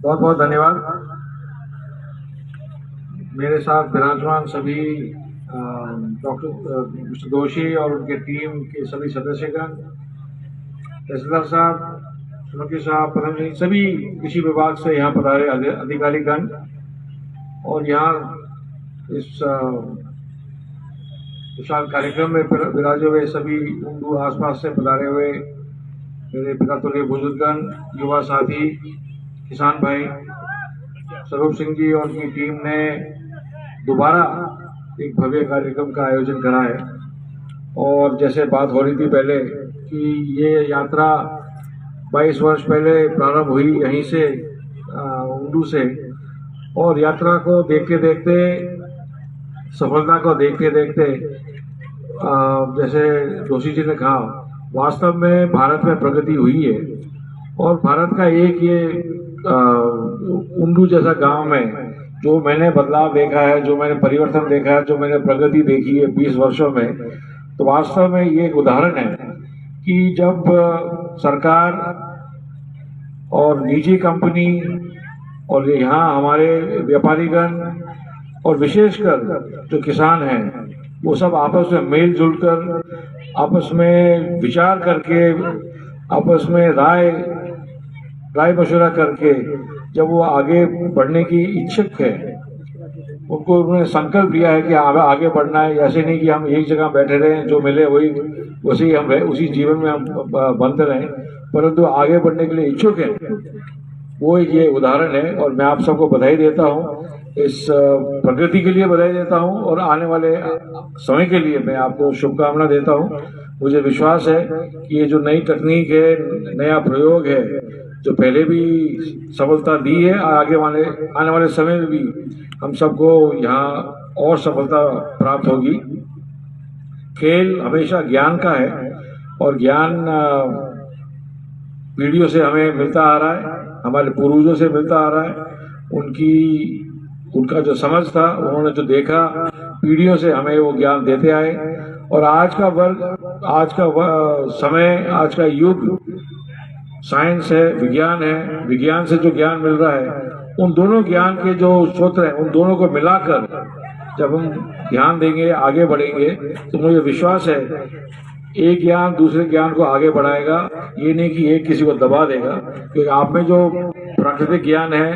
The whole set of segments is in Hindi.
बहुत बहुत धन्यवाद। मेरे साथ विराजमान सभी डॉक्टर मिस्टर दोषी और उनके टीम के सभी सदस्यगण, तहसीलदार साहब, सुमकी साहब, पदमजी, सभी कृषि विभाग से यहाँ पधारे अधिकारीगण और यहाँ इस विशाल कार्यक्रम में विराजे हुए सभी उर्दू आसपास से पधारे हुए मेरे पिता तुल्य बुजुर्गगण, युवा साथी, किसान भाई, स्वरूप सिंह जी और उनकी टीम ने दोबारा एक भव्य कार्यक्रम का आयोजन करा है। और जैसे बात हो रही थी पहले कि ये यात्रा 22 वर्ष पहले प्रारंभ हुई यहीं से उर्दू से, और यात्रा को देखते देखते, सफलता को देखते देखते, जैसे जोशी जी ने कहा, वास्तव में भारत में प्रगति हुई है। और भारत का एक ये उर्दू जैसा गांव में जो मैंने बदलाव देखा है, जो मैंने परिवर्तन देखा है, जो मैंने प्रगति देखी है 20 वर्षों में, तो वास्तव में ये एक उदाहरण है कि जब सरकार और निजी कंपनी और यहाँ हमारे व्यापारीगण और विशेषकर जो किसान हैं वो सब आपस में मिल जुल कर, आपस में विचार करके, आपस में राय मशवरा करके जब वो आगे बढ़ने की इच्छुक है, उनको उन्होंने संकल्प लिया है कि आगे बढ़ना है। ऐसे नहीं कि हम एक जगह बैठे रहें, जो मिले वही उसी हम रहे, उसी जीवन में हम बंद रहें, परंतु आगे बढ़ने के लिए इच्छुक है। वो ये उदाहरण है और मैं आप सबको बधाई देता हूँ, इस प्रगति के लिए बधाई देता हूँ और आने वाले समय के लिए मैं आपको शुभकामना देता हूँ। मुझे विश्वास है कि ये जो नई तकनीक है, नया प्रयोग है, जो पहले भी सफलता दी है, आने वाले समय में भी हम सबको यहाँ और सफलता प्राप्त होगी। खेल हमेशा ज्ञान का है और ज्ञान पीढ़ियों से हमें मिलता आ रहा है, हमारे पूर्वजों से मिलता आ रहा है। उनका जो समझ था, उन्होंने जो देखा, पीढ़ियों से हमें वो ज्ञान देते आए। और आज का समय, आज का युग साइंस है, विज्ञान है, विज्ञान से जो ज्ञान मिल रहा है, उन दोनों ज्ञान के जो सूत्र हैं, उन दोनों को मिलाकर जब हम ध्यान देंगे, आगे बढ़ेंगे, तो मुझे विश्वास है एक ज्ञान दूसरे ज्ञान को आगे बढ़ाएगा। ये नहीं कि एक किसी को दबा देगा, क्योंकि आप में जो प्राकृतिक ज्ञान है,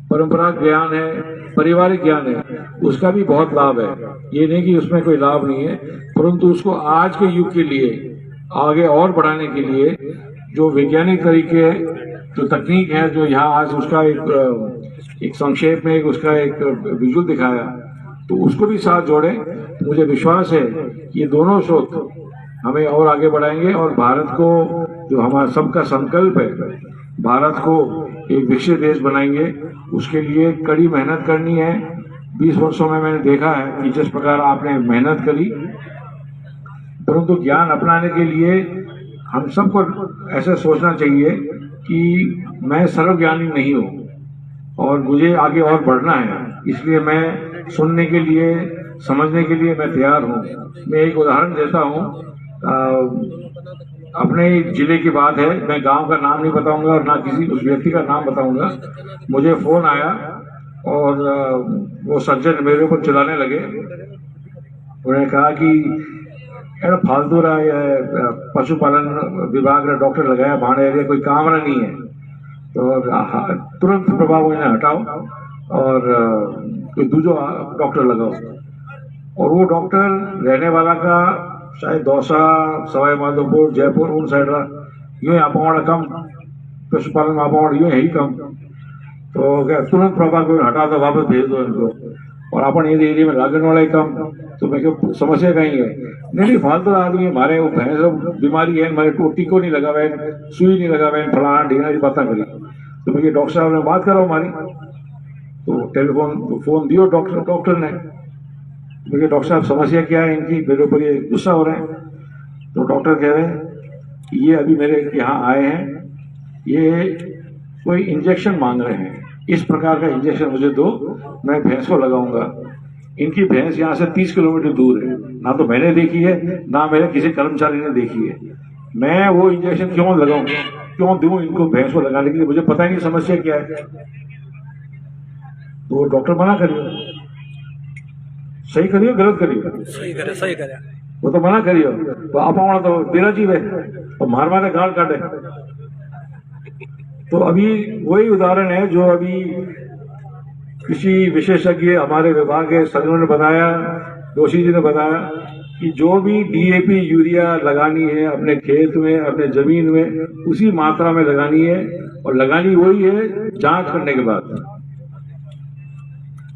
परंपरागत ज्ञान है, पारिवारिक ज्ञान है, उसका भी बहुत लाभ है। ये नहीं कि उसमें कोई लाभ नहीं है, परंतु उसको आज के युग के लिए आगे और बढ़ाने के लिए जो वैज्ञानिक तरीके, जो तकनीक है, जो यहाँ आज उसका एक संक्षेप में उसका एक विजुअल दिखाया, तो उसको भी साथ जोड़े। मुझे विश्वास है कि ये दोनों स्रोत हमें और आगे बढ़ाएंगे और भारत को, जो हमारा सबका संकल्प है, भारत को एक विकसित देश बनाएंगे। उसके लिए कड़ी मेहनत करनी है। 20 वर्षों में मैंने देखा है कि जिस प्रकार आपने मेहनत करी, परंतु ज्ञान अपनाने के लिए हम सबको ऐसे सोचना चाहिए कि मैं सर्वज्ञानी नहीं हूँ और मुझे आगे और बढ़ना है, इसलिए मैं सुनने के लिए, समझने के लिए मैं तैयार हूँ। मैं एक उदाहरण देता हूँ, अपने जिले की बात है, मैं गांव का नाम नहीं बताऊंगा और ना किसी उस व्यक्ति का नाम बताऊंगा। मुझे फोन आया और वो सज्जन मेरे ऊपर चिल्लाने लगे। उन्होंने कहा कि यार फालतू रहा, पशुपालन विभाग ने डॉक्टर लगाया भाड़े एरिया, कोई काम नहीं है, तो तुरंत प्रभाव इन्हें हटाओ और कोई दूसरा डॉक्टर लगाओ। और वो डॉक्टर रहने वाला का शायद दौसा, सवाई माधोपुर, जयपुर उन साइड रहा, यूँ आपवाड़ा कम, पशुपालन आपवाड़ा यूँ ही कम, तो क्या तुरंत प्रभाव को हटा दो, वापस भेज दो इनको। और अपन ये एरिया में लागण वाला ही कम, तो मैं क्यों समस्या कहीं है? नहीं, फालतू आदमी हमारे वो भैंस बीमारी है, हमारे टीको नहीं लगा हुआ, सुई नहीं लगा हुआ, फलाना ढीना की बात करी। तो मैं डॉक्टर साहब ने बात करो हमारी, तो टेलीफोन फोन दियो डॉक्टर ने। देखिए डॉक्टर साहब समस्या क्या है इनकी, मेरे ऊपर ये गुस्सा हो रहे हैं। तो डॉक्टर कह रहे हैं कि ये अभी मेरे यहाँ आए हैं, ये कोई इंजेक्शन मांग रहे हैं, इस प्रकार का इंजेक्शन मुझे दो, मैं भैंस को लगाऊंगा। इनकी भैंस यहाँ से 30 किलोमीटर दूर है, ना तो मैंने देखी है, ना मेरे किसी कर्मचारी ने देखी है। मैं वो इंजेक्शन क्यों लगाऊं? क्यों दूं इनको भैंस को लगाने के लिए, मुझे पता ही नहीं समस्या क्या है। तो डॉक्टर मना करियो, सही करियो गलत करियो, सही करे वो तो मना करियो। तो आप तो तेरा जीव है तो मार मारे गाल काटे। तो अभी वही उदाहरण है जो अभी किसी विशेषज्ञ हमारे विभाग के सचिव ने बताया, जोशी जी ने बताया कि जो भी डीएपी यूरिया लगानी है अपने खेत में, अपने जमीन में, उसी मात्रा में लगानी है, और लगानी वही है जांच करने के बाद।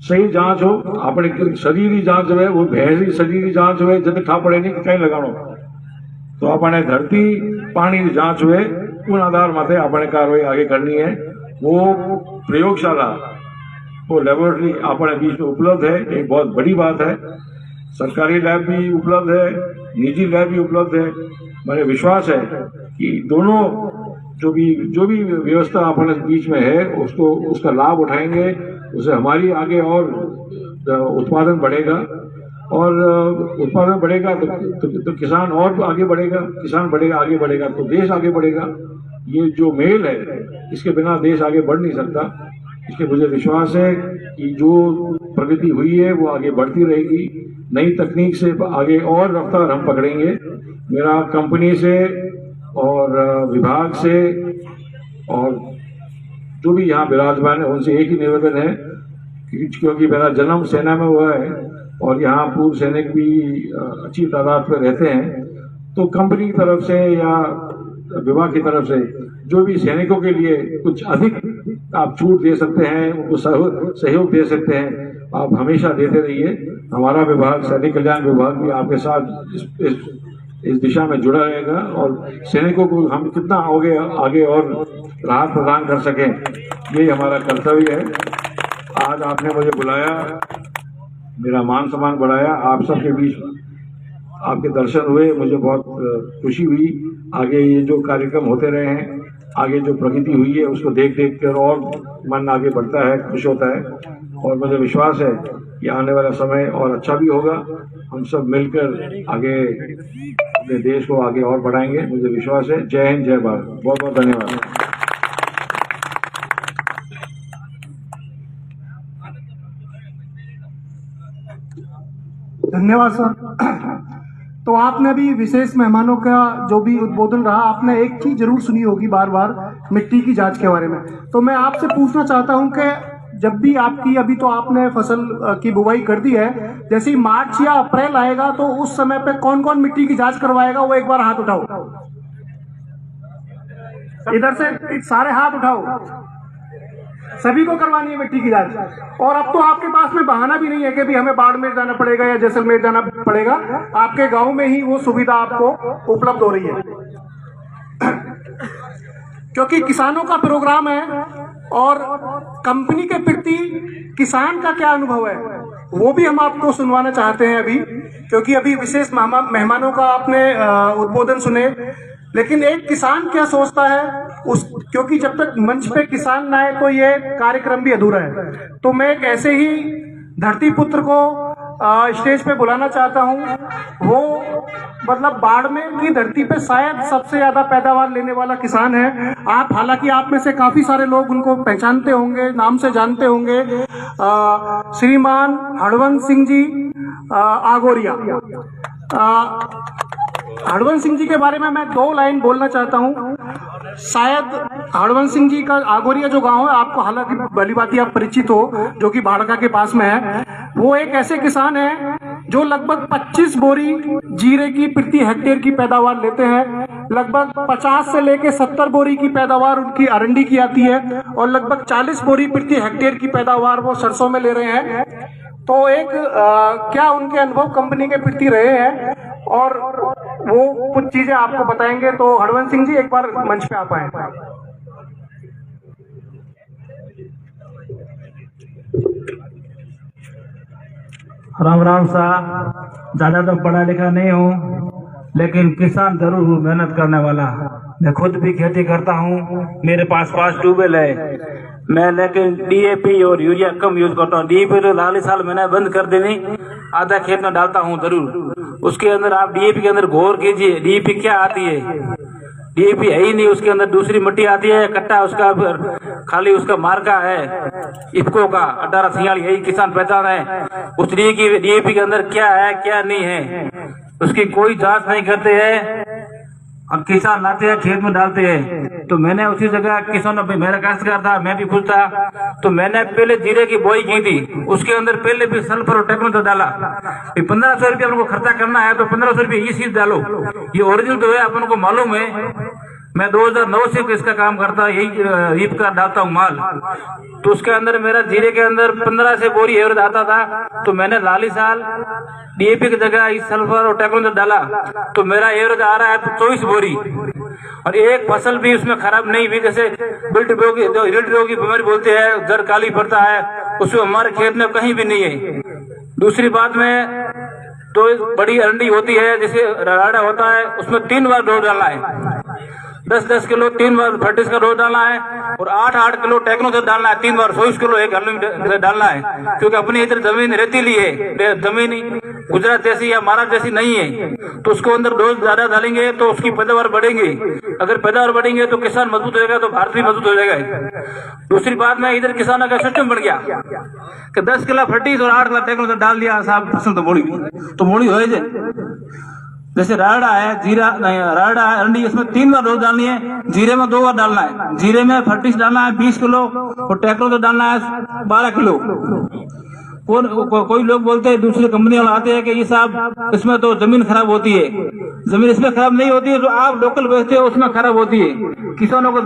सही जांच हो, अपने शरीर की जांच है, वो भैंस की शरीर की जांच है, जब ठा पड़े नहीं कि कहीं लगानो। तो अपने धरती पानी की जांच हुए, उन आधार माथे अपने कार्रवाई आगे करनी है। वो प्रयोगशाला, वो लेबोरेटरी अपने बीच में उपलब्ध है, एक बहुत बड़ी बात है। सरकारी लैब भी उपलब्ध है, निजी लैब भी उपलब्ध है। मुझे विश्वास है कि दोनों जो भी व्यवस्था अपने बीच में है उसको, उसका लाभ उठाएंगे, उससे हमारी आगे और उत्पादन बढ़ेगा, और उत्पादन बढ़ेगा तो किसान और आगे बढ़ेगा, किसान बढ़ेगा आगे बढ़ेगा तो देश आगे बढ़ेगा। ये जो मेल है, इसके बिना देश आगे बढ़ नहीं सकता। इसलिए मुझे विश्वास है कि जो प्रगति हुई है वो आगे बढ़ती रहेगी। नई तकनीक से आगे और रफ्तार हम पकड़ेंगे। मेरा कंपनी से और विभाग से और जो भी यहाँ विराजमान है उनसे एक ही निवेदन है, क्योंकि मेरा जन्म सेना में हुआ है और यहाँ पूर्व सैनिक भी अच्छी तादाद में रहते हैं, तो कंपनी की तरफ से या विभाग की तरफ से जो भी सैनिकों के लिए कुछ अधिक आप छूट दे सकते हैं, उनको सहयोग दे सकते हैं, आप हमेशा देते रहिए। हमारा विभाग, सैनिक कल्याण विभाग भी आपके साथ इस दिशा में जुड़ा रहेगा, और सैनिकों को हम कितना आगे और राहत प्रदान कर सकें, यही हमारा कर्तव्य है। आज आपने मुझे बुलाया, मेरा मान सम्मान बढ़ाया, आप सबके बीच आपके दर्शन हुए, मुझे बहुत खुशी हुई। आगे ये जो कार्यक्रम होते रहे हैं, आगे जो प्रगति हुई है उसको देख कर और मन आगे बढ़ता है, खुश होता है, और मुझे विश्वास है कि आने वाला समय और अच्छा भी होगा। हम सब मिलकर आगे अपने देश को आगे और बढ़ाएंगे, मुझे विश्वास है। जय हिंद, जय भारत। बहुत बहुत धन्यवाद। धन्यवाद सर। तो आपने अभी विशेष मेहमानों का जो भी उद्बोधन रहा, आपने एक चीज जरूर सुनी होगी बार बार, मिट्टी की जांच के बारे में। तो मैं आपसे पूछना चाहता हूं कि जब भी आपकी, अभी तो आपने फसल की बुवाई कर दी है, जैसे ही मार्च या अप्रैल आएगा तो उस समय पे कौन कौन मिट्टी की जांच करवाएगा, वो एक बार हाथ उठाओ। इधर से सारे हाथ उठाओ, सभी को करवानी है मिट्टी की जांच। और अब तो आपके पास में बहाना भी नहीं है कि भी हमें बाड़मेर जाना पड़ेगा या जैसलमेर जाना पड़ेगा, आपके गांव में ही वो सुविधा आपको उपलब्ध हो रही है, क्योंकि किसानों का प्रोग्राम है। और कंपनी के प्रति किसान का क्या अनुभव है वो भी हम आपको सुनवाना चाहते हैं अभी, क्योंकि अभी विशेष मेहमानों का आपने उद्बोधन सुने, लेकिन एक किसान क्या सोचता है उस, क्योंकि जब तक मंच पे किसान ना आए तो ये कार्यक्रम भी अधूरा है। तो मैं एक ऐसे ही धरती पुत्र को स्टेज पे बुलाना चाहता हूँ। वो मतलब बाड़मेर की धरती पे शायद सबसे ज्यादा पैदावार लेने वाला किसान है। आप, हालांकि आप में से काफी सारे लोग उनको पहचानते होंगे, नाम से जानते होंगे, श्रीमान हरवंश सिंह जी आगोरिया। हरवंश सिंह जी के बारे में मैं 2 लाइन बोलना चाहता हूँ। शायद हरवंश सिंह जी का आगोरिया जो गांव है, आपको हालांकि भली बात आप परिचित हो, जो कि भाड़का के पास में है। वो एक ऐसे किसान है जो लगभग 25 बोरी जीरे की प्रति हेक्टेयर की पैदावार लेते हैं। लगभग 50 से लेके 70 बोरी की पैदावार उनकी अरंडी की आती है, और लगभग 40 बोरी प्रति हेक्टेयर की पैदावार वो सरसों में ले रहे हैं। तो एक क्या उनके अनुभव कंपनी के प्रति रहे हैं, और वो कुछ चीजें आपको बताएंगे। तो हरवंश सिंह जी एक बार मंच पे आ पाए। राम राम साहब। ज्यादा तो पढ़ा लिखा नहीं हूँ, लेकिन किसान जरूर हूँ, मेहनत करने वाला। मैं खुद भी खेती करता हूँ, मेरे पास 5 ट्यूबवेल है। मैं लेकिन डीएपी और यूरिया कम यूज करता हूँ। डीएपी तो लाली साल मैंने बंद कर देनी, आधा खेत में डालता हूँ जरूर। उसके अंदर आप डीएपी के अंदर गौर कीजिए, डीएपी क्या आती है। डीएपी है ही नहीं, उसके अंदर दूसरी मिट्टी आती है, कट्टा उसका खाली उसका मार्का है इफको का 1846, यही किसान पहचान है। उस डीएपी के अंदर क्या है क्या नहीं है उसकी कोई जांच नहीं करते हैं और किसान लाते हैं खेत में डालते हैं। तो मैंने उसी जगह किसानों पे, मेरा काश्तकार था, मैं भी खुश था, तो मैंने पहले जीरे की बोई की थी, उसके अंदर पहले भी सल्फर और टेक्नोजल डाला। 1500 रुपया उनको खर्चा करना है तो 1500 रुपये ये चीज डालो, ये ओरिजिनल तो है, अपन को मालूम है। मैं 2009 से इसका काम करता, यही ईप का डालता हूँ माल। तो उसके अंदर मेरा जीरे के अंदर 15 से बोरी एवरेज आता था, तो मैंने लाली साल डीएपी की जगह इस सल्फर और टेक्नोजल डाला, तो मेरा एवरेज आ रहा है 24 बोरी, और एक फसल भी उसमें खराब नहीं हुई। जैसे बिल्ट रोग की बीमारी बोलते हैं, जड़ काली पड़ता है, उसमें हमारे खेत में कहीं भी नहीं है। दूसरी बात में तो बड़ी अरंडी होती है, जैसे राड़ा होता है, उसमें 3 बार डोज डालना है, 10-10 किलो 3 बार फर्टिस का डोज डालना है, और 8-8 किलो टेक्नोजल डालना है 3 बार, 100 किलो एक हल में डालना है। क्योंकि अपनी इधर जमीन रेतीली है, जमीन गुजरात जैसी या महाराष्ट्र जैसी नहीं है, तो उसको अंदर डोज ज्यादा डालेंगे तो उसकी पैदावार बढ़ेगी। अगर पैदावार बढ़ेंगे तो किसान मजबूत होगा, तो भारत भी मजबूत हो जाएगा। दूसरी बात में इधर किसानों का सिस्टम बन गया कि 10 किलो फर्टिस और 8 किलो टेक्नोजल डाल दिया, साहब फसल तो मोड़ी हो जाए। जैसे राड़ा है, जीरा नहीं, राड़ा है, अरंडी, इसमें 3 बार डोज डालनी है, जीरे में 2 बार डालना है। जीरे में फर्टिस डालना है 20 किलो और टेक्नोजल डालना है 12 किलो। कोई लोग बोलते हैं, दूसरी कंपनी वाले आते हैं कि ये साहब इसमें तो जमीन खराब होती है। जमीन इसमें खराब नहीं होती है, जो आप लोकल बेचते हो उसमें खराब होती है। किसानों को